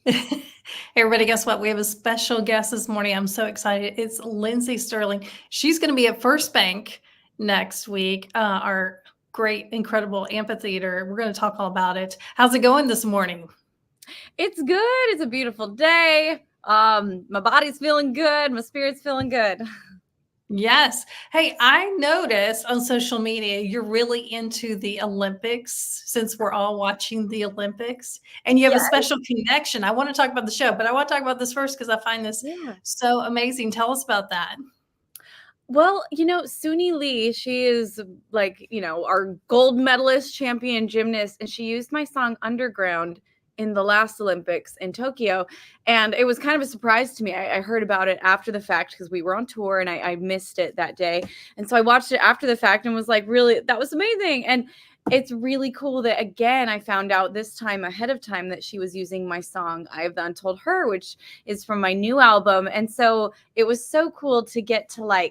Hey, everybody, guess what? We have a special guest this morning. I'm so excited. It's Lindsey Stirling. She's going to be at FirstBank next week, our great, incredible amphitheater. We're going to talk all about it. How's it going this morning? It's good. It's a beautiful day. My body's feeling good. My spirit's feeling good. Yes. Hey, I noticed on social media you're really into the Olympics since we're all watching the Olympics and you have a Yeah, special connection. I want to talk about the show, but I want to talk about this first because I find this yeah. so amazing. Tell us about that. Well, Suni Lee, she is our gold medalist champion gymnast, and she used my song Underground in the last Olympics in Tokyo. And it was kind of a surprise to me. I heard about it after the fact because we were on tour and I missed it that day. And so I watched it after the fact and was like, really, that was amazing. And it's really cool that, again, I found out this time ahead of time that she was using my song I Have the Untold Her, which is from my new album. And so it was so cool to get to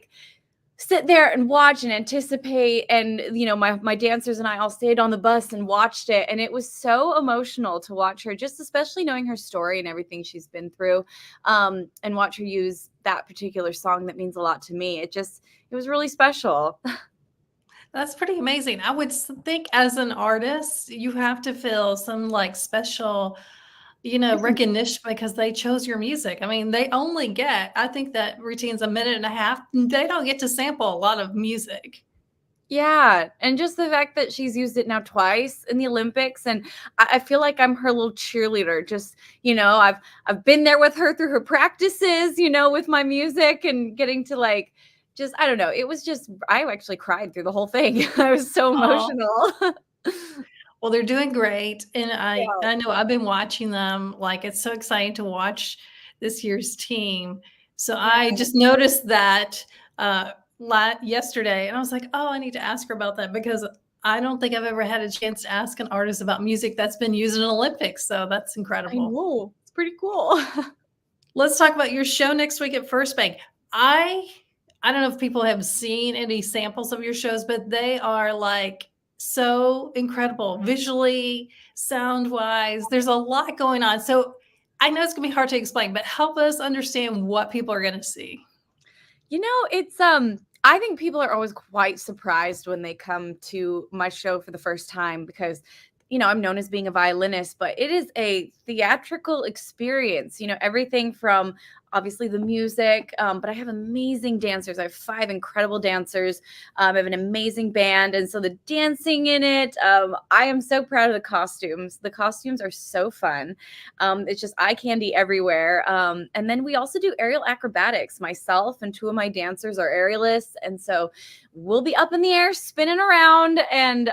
sit there and watch and anticipate. And my dancers and I all stayed on the bus and watched it, and it was so emotional to watch her, just especially knowing her story and everything she's been through, and watch her use that particular song that means a lot to me. It was really special. That's pretty amazing. I would think as an artist, you have to feel some like special, recognition because they chose your music. I mean, they only get, I think that routine's a minute and a half. They don't get to sample a lot of music. Yeah, and just the fact that she's used it now twice in the Olympics, and I feel like I'm her little cheerleader. Just I've been there with her through her practices, with my music and getting to just I don't know. It was just I actually cried through the whole thing. I was so Oh, emotional. well, they're doing great. And Yeah, I know I've been watching them. Like it's so exciting to watch this year's team. So I yeah. just noticed that yesterday and I was like, oh, I need to ask her about that because I don't think I've ever had a chance to ask an artist about music that's been used in Olympics. So that's I incredible. know. It's pretty cool. Let's talk about your show next week at First Bank. I I don't know if people have seen any samples of your shows, but they are like so incredible visually, sound wise. There's a lot going on. So I know it's gonna be hard to explain, but help us understand what people are gonna see. It's I think people are always quite surprised when they come to my show for the first time because I'm known as being a violinist, but it is a theatrical experience. Everything from obviously the music, but I have amazing dancers. I have 5 incredible dancers. I have an amazing band, and so the dancing in it, I am so proud of the costumes. The costumes are so fun. It's just eye candy everywhere. And then we also do aerial acrobatics. Myself and 2 of my dancers are aerialists, and so we'll be up in the air spinning around. And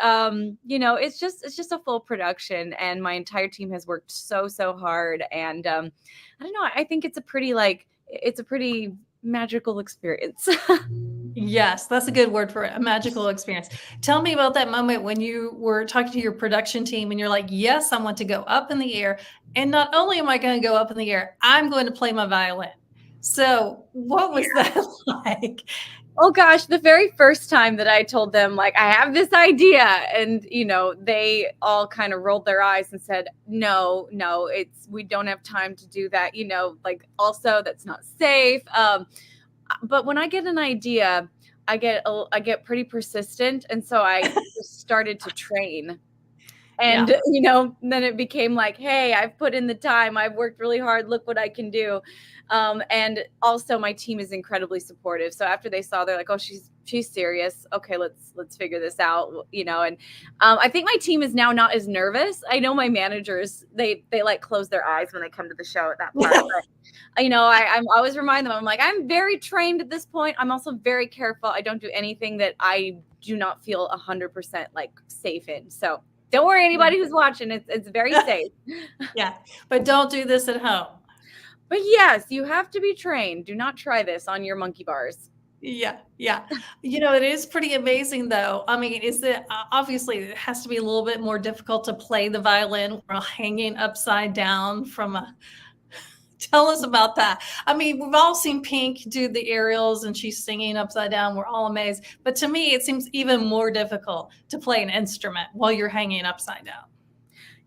it's just a full production, and my entire team has worked so hard. And I don't know, I think it's a pretty magical experience. Yes, that's a good word for it, a magical experience. Tell me about that moment when you were talking to your production team and you're like, yes, I want to go up in the air. And not only am I going to go up in the air, I'm going to play my violin. So, what was that like? Oh gosh, the very first time that I told them, like, I have this idea, and they all kind of rolled their eyes and said, no, no, we don't have time to do that. Like, also that's not safe. But when I get an idea, I get pretty persistent, and so I just started to train. And Yeah. then it became like, hey, I've put in the time, I've worked really hard, look what I can do. And also my team is incredibly supportive, so after they saw, they're like, oh, she's serious, okay, let's figure this out. And I think my team is now not as nervous. I know my managers, they like close their eyes when they come to the show at that part, but I'm always remind them, I'm like, I'm very trained at this point. I'm also very careful. I don't do anything that I do not feel 100% like safe in. So don't worry, anybody who's watching, it's very safe. Yeah. But don't do this at home. But yes, you have to be trained. Do not try this on your monkey bars. Yeah, yeah. It is pretty amazing though. I mean, is it obviously it has to be a little bit more difficult to play the violin while hanging upside down from a tell us about that. I mean, we've all seen Pink do the aerials and she's singing upside down. We're all amazed. But to me, it seems even more difficult to play an instrument while you're hanging upside down.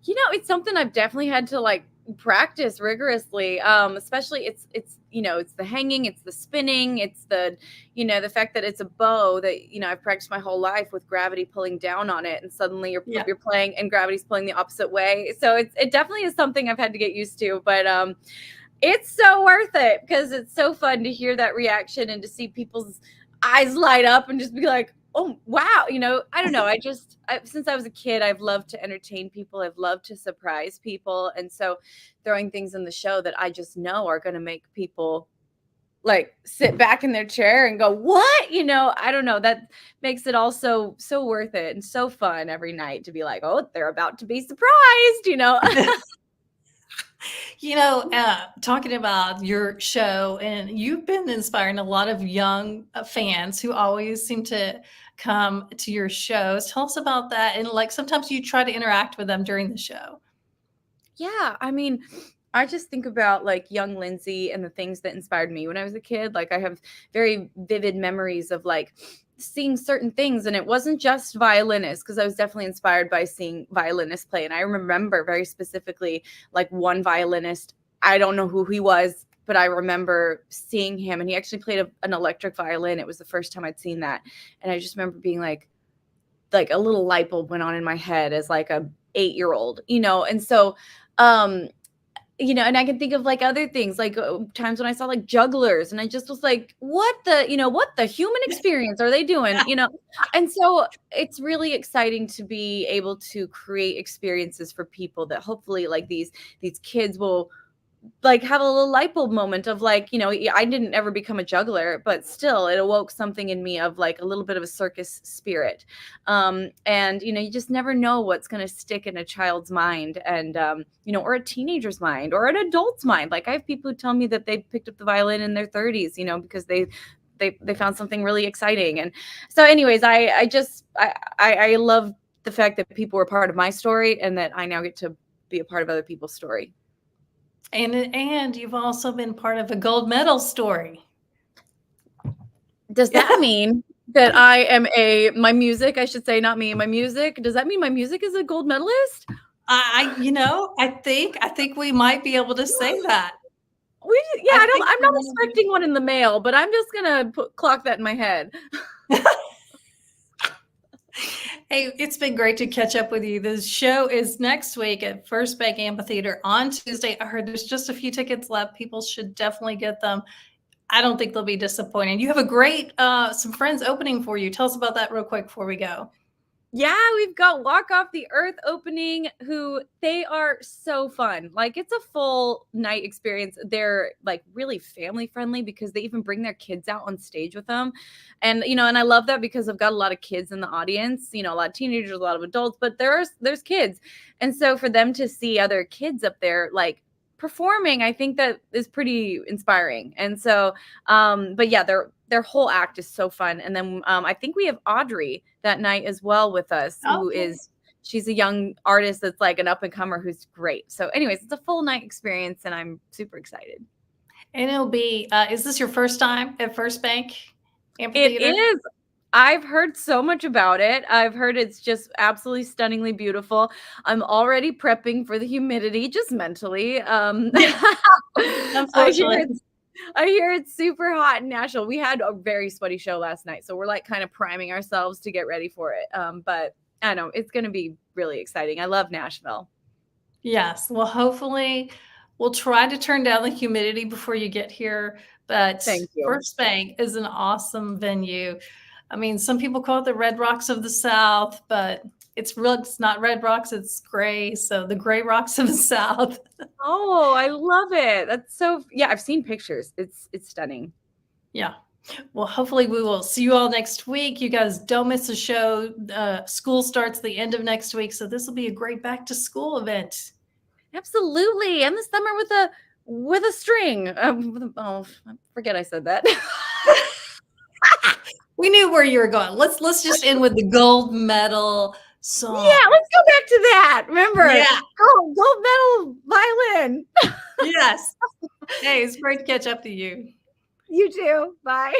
It's something I've definitely had to like practice rigorously. Especially it's it's the hanging, it's the spinning, it's the the fact that it's a bow that I've practiced my whole life with gravity pulling down on it, and suddenly Yeah. you're playing and gravity's pulling the opposite way. So it definitely is something I've had to get used to, but it's so worth it because it's so fun to hear that reaction and to see people's eyes light up and just be like, oh, wow. I don't know. Since I was a kid, I've loved to entertain people. I've loved to surprise people. And so throwing things in the show that I just know are going to make people like sit back in their chair and go, what? I don't know. That makes it all so worth it and so fun every night to be like, oh, they're about to be surprised. Talking about your show, and you've been inspiring a lot of young fans who always seem to come to your shows. Tell us about that. And like sometimes you try to interact with them during the show. Yeah, I mean, I just think about like young Lindsey and the things that inspired me when I was a kid. Like I have very vivid memories of like seeing certain things, and it wasn't just violinists, because I was definitely inspired by seeing violinists play. And I remember very specifically like one violinist. I don't know who he was, but I remember seeing him, and he actually played an electric violin. It was the first time I'd seen that, and I just remember being like a little light bulb went on in my head as like a 8-year-old, and so and I can think of like other things, like times when I saw like jugglers, and I just was like, what the human experience are they doing? And so it's really exciting to be able to create experiences for people that hopefully like these kids will like have a little light bulb moment of like, I didn't ever become a juggler, but still it awoke something in me of like a little bit of a circus spirit. And you just never know what's going to stick in a child's mind, and or a teenager's mind or an adult's mind. Like I have people who tell me that they picked up the violin in their 30s, because they found something really exciting. And so anyways, I love the fact that people were part of my story and that I now get to be a part of other people's story. And you've also been part of a gold medal story. Does that mean that I am my music, I should say, not me, my music, does that mean my music is a gold medalist? I think we might be able to say that. I'm not expecting one in the mail, but I'm just going to clock that in my head. Hey, it's been great to catch up with you. The show is next week at FirstBank Amphitheater on Tuesday. I heard there's just a few tickets left. People should definitely get them. I don't think they'll be disappointed. You have a great, some friends opening for you. Tell us about that real quick before we go. Yeah, we've got Walk Off the Earth opening, who they are so fun. Like it's a full night experience. They're like really family friendly because they even bring their kids out on stage with them. And, and I love that because I've got a lot of kids in the audience, a lot of teenagers, a lot of adults, but there's kids. And so for them to see other kids up there, like performing, I think that is pretty inspiring. And so, but yeah, their whole act is so fun. And then I think we have Audrey that night as well with us, she's a young artist that's like an up and comer who's great. So anyways, it's a full night experience and I'm super excited. And it'll be, is this your first time at FirstBank Amphitheater? It is. I've heard so much about it. I've heard it's just absolutely stunningly beautiful. I'm already prepping for the humidity, just mentally. I hear it's super hot in Nashville. We had a very sweaty show last night, so we're like kind of priming ourselves to get ready for it. But I know it's going to be really exciting. I love Nashville. Yes. Well, hopefully we'll try to turn down the humidity before you get here. But Thank you. FirstBank is an awesome venue. I mean, some people call it the Red Rocks of the South, but it's not Red Rocks, it's gray. So the gray rocks of the South. Oh, I love it. That's yeah, I've seen pictures. It's stunning. Yeah. Well, hopefully we will see you all next week. You guys don't miss the show. School starts the end of next week. So this will be a great back to school event. Absolutely. And the summer with a string. I forget I said that. We knew where you were going. Let's just end with the gold medal song. Yeah, let's go back to that. Remember? Yeah. Gold medal violin. Yes. Hey, it's great to catch up to you. You too. Bye.